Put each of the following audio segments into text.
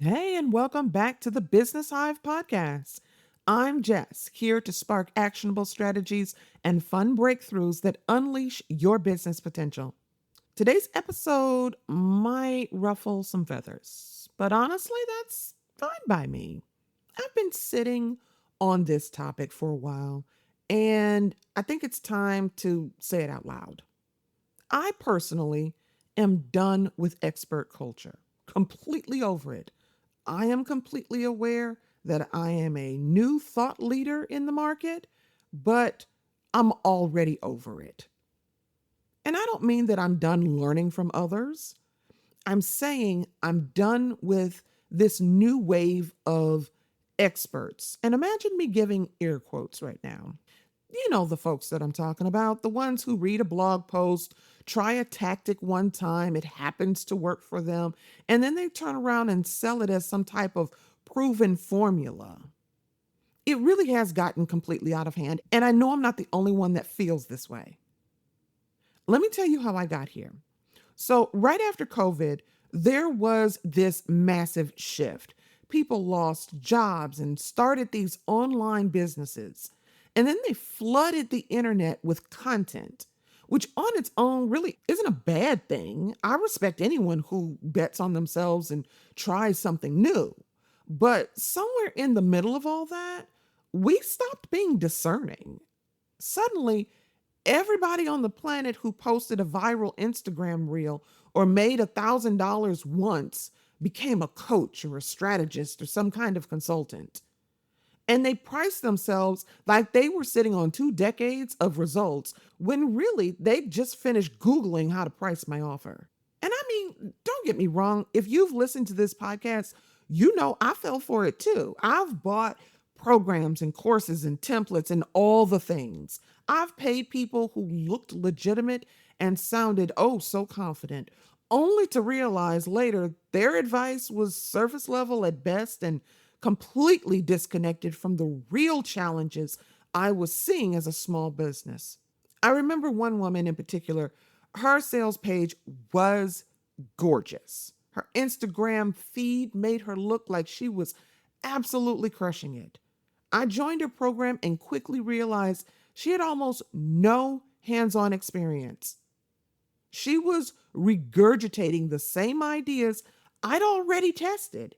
Hey, and welcome back to the Business Hyve Podcast. I'm Jess, here to spark actionable strategies and fun breakthroughs that unleash your business potential. Today's episode might ruffle some feathers, but honestly, that's fine by me. I've been sitting on this topic for a while, and I think it's time to say it out loud. I personally am done with expert culture, completely over it. I am completely aware that I am a new thought leader in the market, but I'm already over it. And I don't mean that I'm done learning from others. I'm saying I'm done with this new wave of experts. And imagine me giving air quotes right now. You know the folks that I'm talking about, the ones who read a blog post, try a tactic one time, it happens to work for them, and then they turn around and sell it as some type of proven formula. It really has gotten completely out of hand, and I know I'm not the only one that feels this way. Let me tell you how I got here. So, right after COVID, there was this massive shift. People lost jobs and started these online businesses. And then they flooded the internet with content, which on its own really isn't a bad thing. I respect anyone who bets on themselves and tries something new. But somewhere in the middle of all that, we stopped being discerning. Suddenly, everybody on the planet who posted a viral Instagram reel or made $1,000 once became a coach or a strategist or some kind of consultant. And they priced themselves like they were sitting on 2 decades of results when really they just finished Googling how to price my offer. And I mean, don't get me wrong, if you've listened to this podcast, you know I fell for it too. I've bought programs and courses and templates and all the things. I've paid people who looked legitimate and sounded oh so confident, only to realize later their advice was surface level at best and completely disconnected from the real challenges I was seeing as a small business. I remember one woman in particular, her sales page was gorgeous. Her Instagram feed made her look like she was absolutely crushing it. I joined her program and quickly realized she had almost no hands on experience. She was regurgitating the same ideas I'd already tested.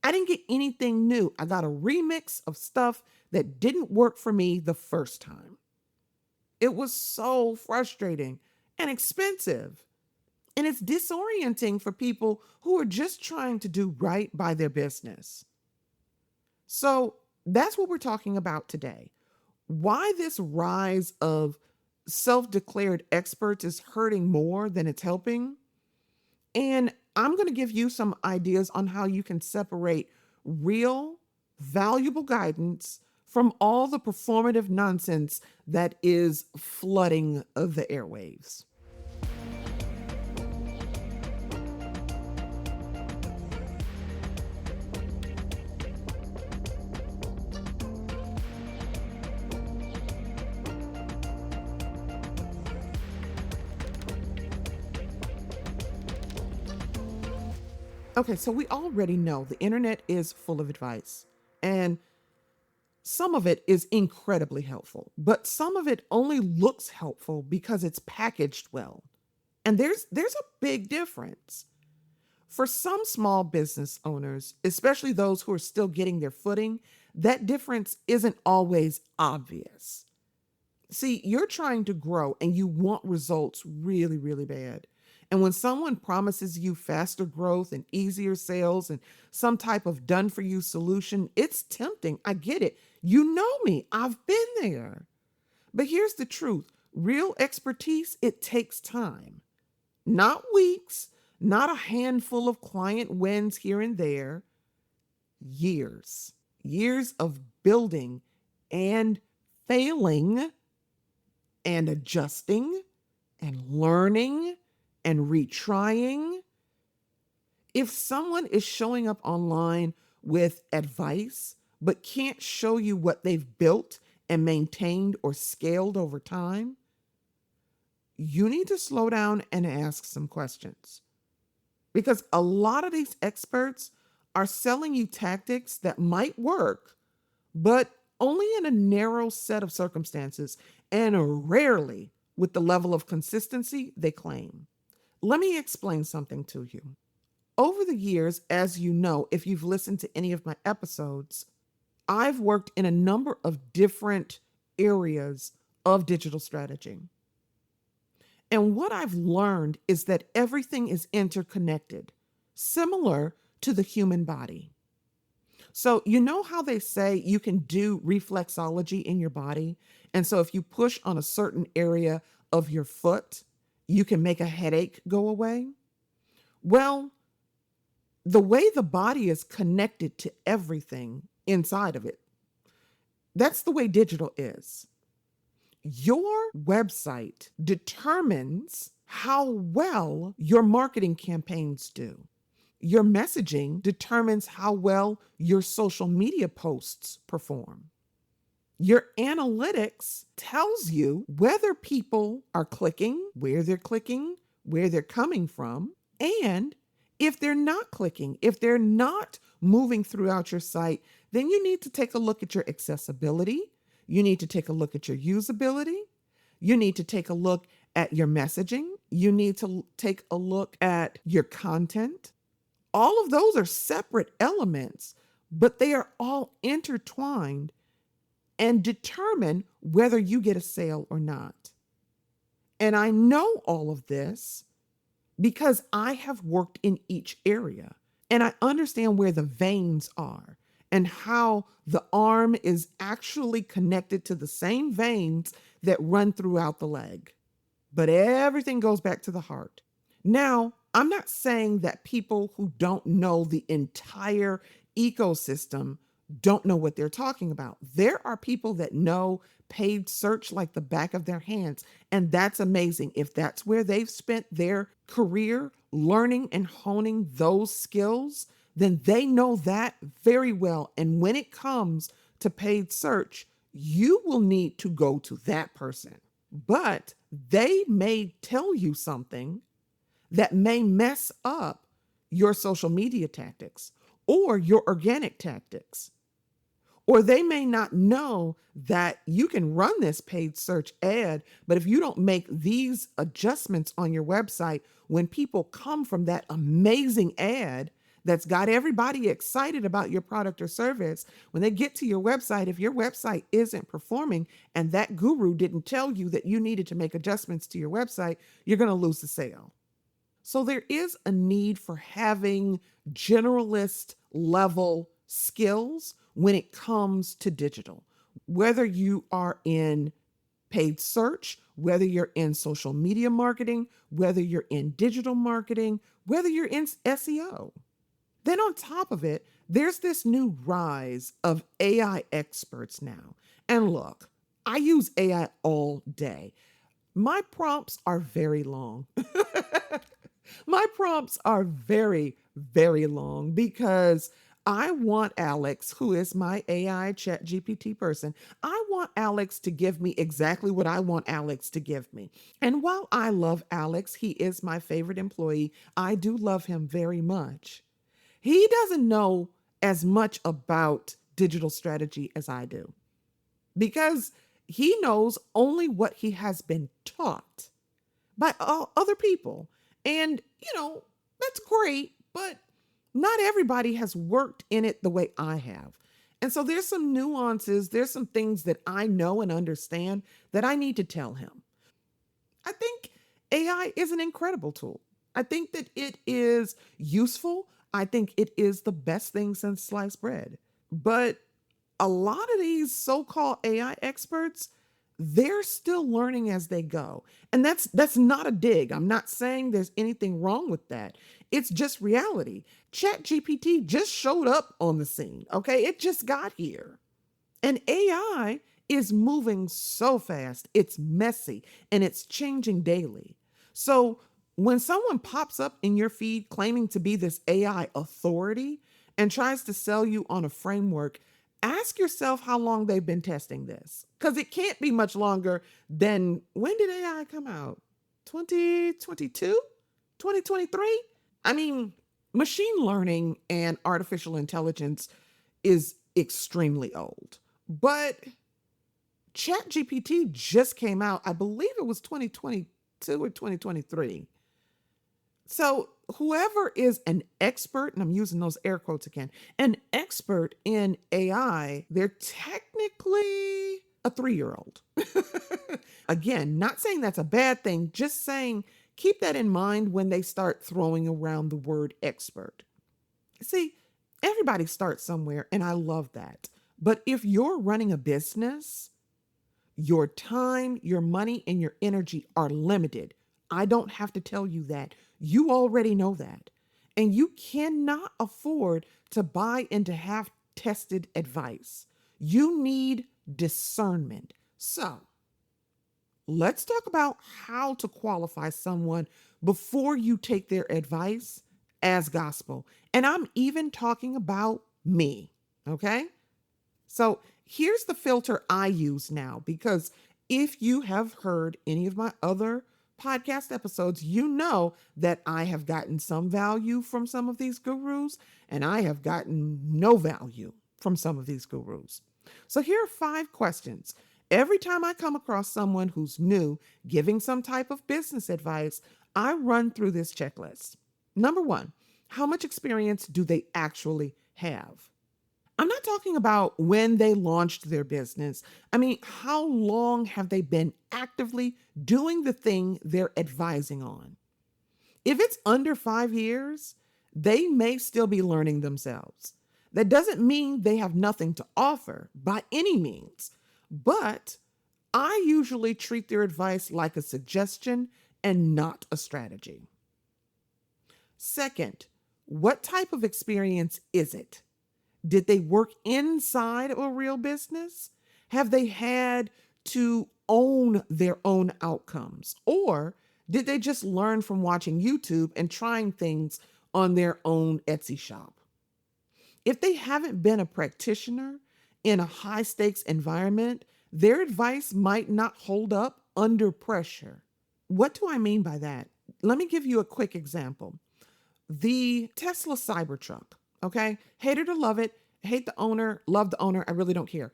I didn't get anything new. I got a remix of stuff that didn't work for me the first time. It was so frustrating and expensive. And it's disorienting for people who are just trying to do right by their business. So that's what we're talking about today. Why this rise of self declared experts is hurting more than it's helping. And I'm going to give you some ideas on how you can separate real, valuable guidance from all the performative nonsense that is flooding the airwaves. Okay, so we already know the internet is full of advice, and some of it is incredibly helpful, but some of it only looks helpful because it's packaged well. And there's a big difference. For some small business owners, especially those who are still getting their footing, that difference isn't always obvious. See, you're trying to grow and you want results really, really bad. And when someone promises you faster growth and easier sales and some type of done for you solution, it's tempting. I get it. You know me, I've been there. But here's the truth, real expertise, it takes time, not weeks, not a handful of client wins here and there, years, years of building and failing and adjusting and learning and retrying. If someone is showing up online with advice but can't show you what they've built and maintained or scaled over time, you need to slow down and ask some questions. Because a lot of these experts are selling you tactics that might work, but only in a narrow set of circumstances and rarely with the level of consistency they claim. Let me explain something to you. Over the years, as you know, if you've listened to any of my episodes, I've worked in a number of different areas of digital strategy. And what I've learned is that everything is interconnected, similar to the human body. So, you know how they say you can do reflexology in your body? And so, if you push on a certain area of your foot, you can make a headache go away? Well, the way the body is connected to everything inside of it, that's the way digital is. Your website determines how well your marketing campaigns do. Your messaging determines how well your social media posts perform. Your analytics tells you whether people are clicking, where they're coming from, and if they're not clicking, if they're not moving throughout your site, then you need to take a look at your accessibility. You need to take a look at your usability. You need to take a look at your messaging. You need to take a look at your content. All of those are separate elements, but they are all intertwined and determine whether you get a sale or not. And I know all of this because I have worked in each area and I understand where the veins are and how the arm is actually connected to the same veins that run throughout the leg. But everything goes back to the heart. Now, I'm not saying that people who don't know the entire ecosystem don't know what they're talking about. There are people that know paid search like the back of their hands, and that's amazing. If that's where they've spent their career learning and honing those skills, then they know that very well. And when it comes to paid search, you will need to go to that person. But they may tell you something that may mess up your social media tactics or your organic tactics. Or they may not know that you can run this paid search ad, but if you don't make these adjustments on your website, when people come from that amazing ad that's got everybody excited about your product or service, when they get to your website, if your website isn't performing and that guru didn't tell you that you needed to make adjustments to your website, you're going to lose the sale. So there is a need for having generalist level skills when it comes to digital, whether you are in paid search, whether you're in social media marketing, whether you're in digital marketing, whether you're in SEO. Then on top of it, there's this new rise of AI experts now. And look, I use AI all day. My prompts are very long. My prompts are very, very long because I want Alex, who is my AI chat GPT person, I want Alex to give me exactly what I want Alex to give me. And while I love Alex, he is my favorite employee. I do love him very much. He doesn't know as much about digital strategy as I do because he knows only what he has been taught by other people. And, that's great, but not everybody has worked in it the way I have. And so there's some nuances, there's some things that I know and understand that I need to tell him. I think AI is an incredible tool. I think that it is useful. I think it is the best thing since sliced bread. But a lot of these so-called AI experts, they're still learning as they go. And that's not a dig. I'm not saying there's anything wrong with that. It's just reality. ChatGPT just showed up on the scene, okay? It just got here. And AI is moving so fast. It's messy and it's changing daily. So when someone pops up in your feed claiming to be this AI authority and tries to sell you on a framework, ask yourself how long they've been testing this, because it can't be much longer than, when did AI come out? 2022? 2023? I mean, Machine learning and artificial intelligence is extremely old, but ChatGPT just came out. I believe it was 2022 or 2023. So, whoever is an expert, and I'm using those air quotes again, an expert in AI, they're technically a 3-year old. Again, not saying that's a bad thing, just saying keep that in mind when they start throwing around the word expert. See, everybody starts somewhere, and I love that. But if you're running a business, your time, your money, and your energy are limited. I don't have to tell you that. You already know that. And you cannot afford to buy into half tested advice. You need discernment. So, let's talk about how to qualify someone before you take their advice as gospel. And I'm even talking about me, okay? So here's the filter I use now, because if you have heard any of my other podcast episodes, you know that I have gotten some value from some of these gurus, and I have gotten no value from some of these gurus. So here are 5 questions. Every time I come across someone who's new giving some type of business advice, I run through this checklist. Number 1, how much experience do they actually have? I'm not talking about when they launched their business. I mean, how long have they been actively doing the thing they're advising on? If it's under 5 years, they may still be learning themselves. That doesn't mean they have nothing to offer by any means, but I usually treat their advice like a suggestion and not a strategy. Second, what type of experience is it? Did they work inside of a real business? Have they had to own their own outcomes? Or did they just learn from watching YouTube and trying things on their own Etsy shop? If they haven't been a practitioner in a high stakes environment, their advice might not hold up under pressure. What do I mean by that? Let me give you a quick example. The Tesla Cybertruck, okay? Hate it or love it, hate the owner, love the owner, I really don't care.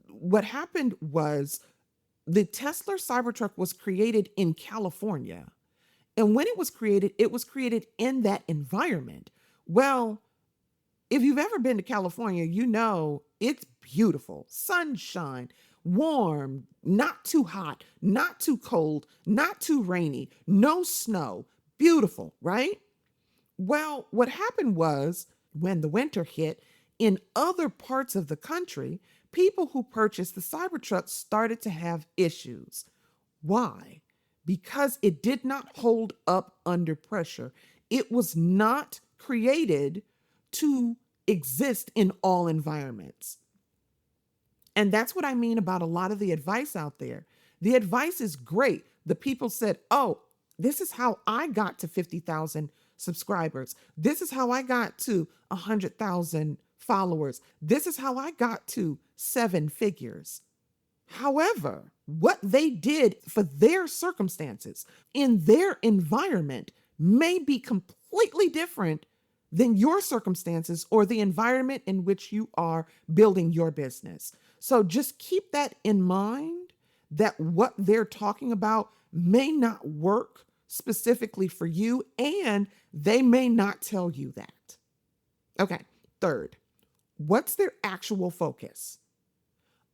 What happened was the Tesla Cybertruck was created in California. And when it was created in that environment. Well, if you've ever been to California, you know it's beautiful, sunshine, warm, not too hot, not too cold, not too rainy, no snow, beautiful, right? Well, what happened was when the winter hit, in other parts of the country, people who purchased the Cybertruck started to have issues. Why? Because it did not hold up under pressure. It was not created to exist in all environments. And that's what I mean about a lot of the advice out there. The advice is great. The people said, oh, this is how I got to 50,000 subscribers. This is how I got to 100,000 followers. This is how I got to 7 figures. However, what they did for their circumstances in their environment may be completely different than your circumstances or the environment in which you are building your business. So just keep that in mind, that what they're talking about may not work specifically for you, and they may not tell you that. Okay, third, what's their actual focus?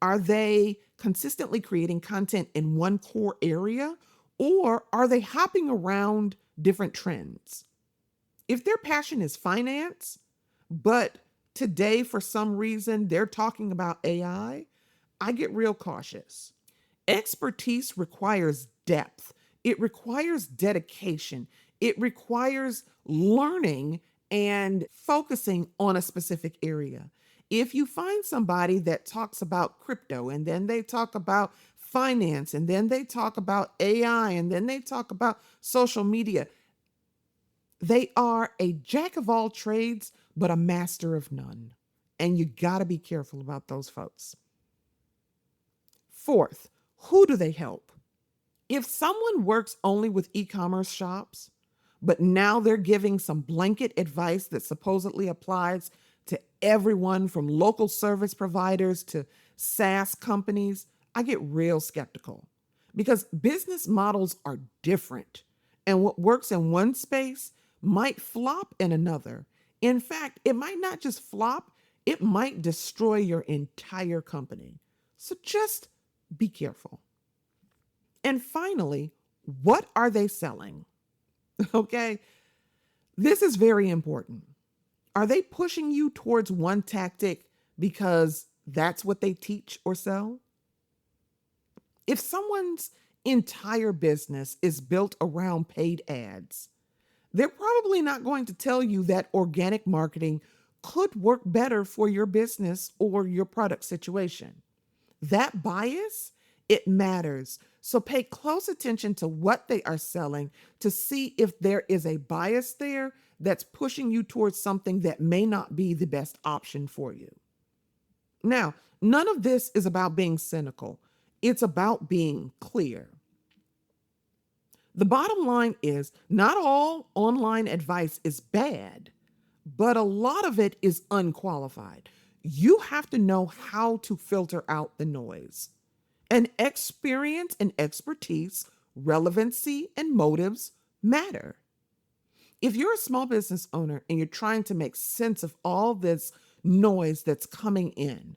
Are they consistently creating content in one core area, or are they hopping around different trends? If their passion is finance, but today for some reason they're talking about AI, I get real cautious. Expertise requires depth. It requires dedication. It requires learning and focusing on a specific area. If you find somebody that talks about crypto and then they talk about finance and then they talk about AI and then they talk about social media, they are a jack of all trades, but a master of none. And you got to be careful about those folks. Fourth, who do they help? If someone works only with e-commerce shops, but now they're giving some blanket advice that supposedly applies to everyone from local service providers to SaaS companies. I get real skeptical because business models are different, and what works in one space might flop in another. In fact, it might not just flop, it might destroy your entire company. So just be careful. And finally, what are they selling? Okay, this is very important. Are they pushing you towards one tactic because that's what they teach or sell? If someone's entire business is built around paid ads, they're probably not going to tell you that organic marketing could work better for your business or your product situation. That bias, it matters. So pay close attention to what they are selling to see if there is a bias there that's pushing you towards something that may not be the best option for you. Now, none of this is about being cynical. It's about being clear. The bottom line is not all online advice is bad, but a lot of it is unqualified. You have to know how to filter out the noise. And experience and expertise, relevancy, and motives matter. If you're a small business owner and you're trying to make sense of all this noise that's coming in,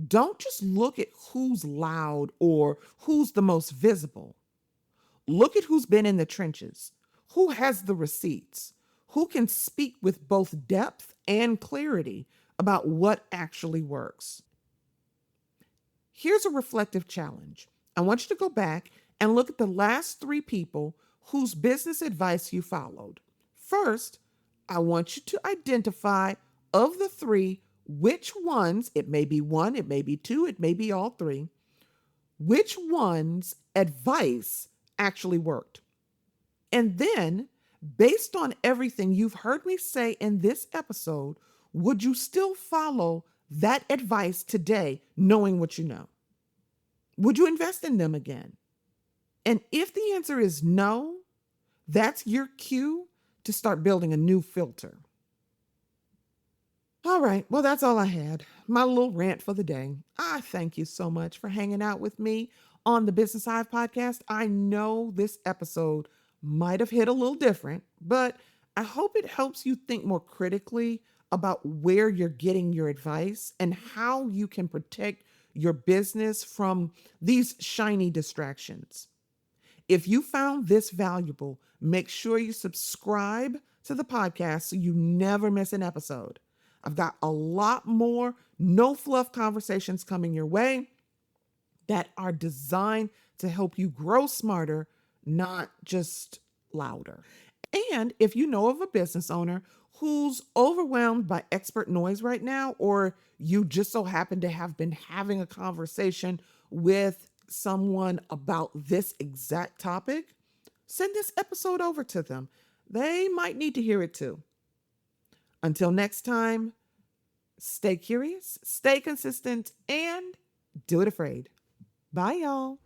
don't just look at who's loud or who's the most visible. Look at who's been in the trenches, who has the receipts, who can speak with both depth and clarity about what actually works. Here's a reflective challenge. I want you to go back and look at the last three people whose business advice you followed. First, I want you to identify of the three which ones, it may be one, it may be two, it may be all three, which one's advice actually worked. And then, based on everything you've heard me say in this episode, would you still follow that advice today, knowing what you know? Would you invest in them again? And if the answer is no, that's your cue to start building a new filter. All right, well, that's all I had. My little rant for the day. I thank you so much for hanging out with me on the Business Hyve Podcast. I know this episode might have hit a little different, but I hope it helps you think more critically about where you're getting your advice and how you can protect your business from these shiny distractions. If you found this valuable, make sure you subscribe to the podcast so you never miss an episode. I've got a lot more no fluff conversations coming your way that are designed to help you grow smarter, not just louder. And if you know of a business owner who's overwhelmed by expert noise right now, or you just so happen to have been having a conversation with someone about this exact topic, send this episode over to them. They might need to hear it too. Until next time, stay curious, stay consistent, and do it afraid. Bye, y'all.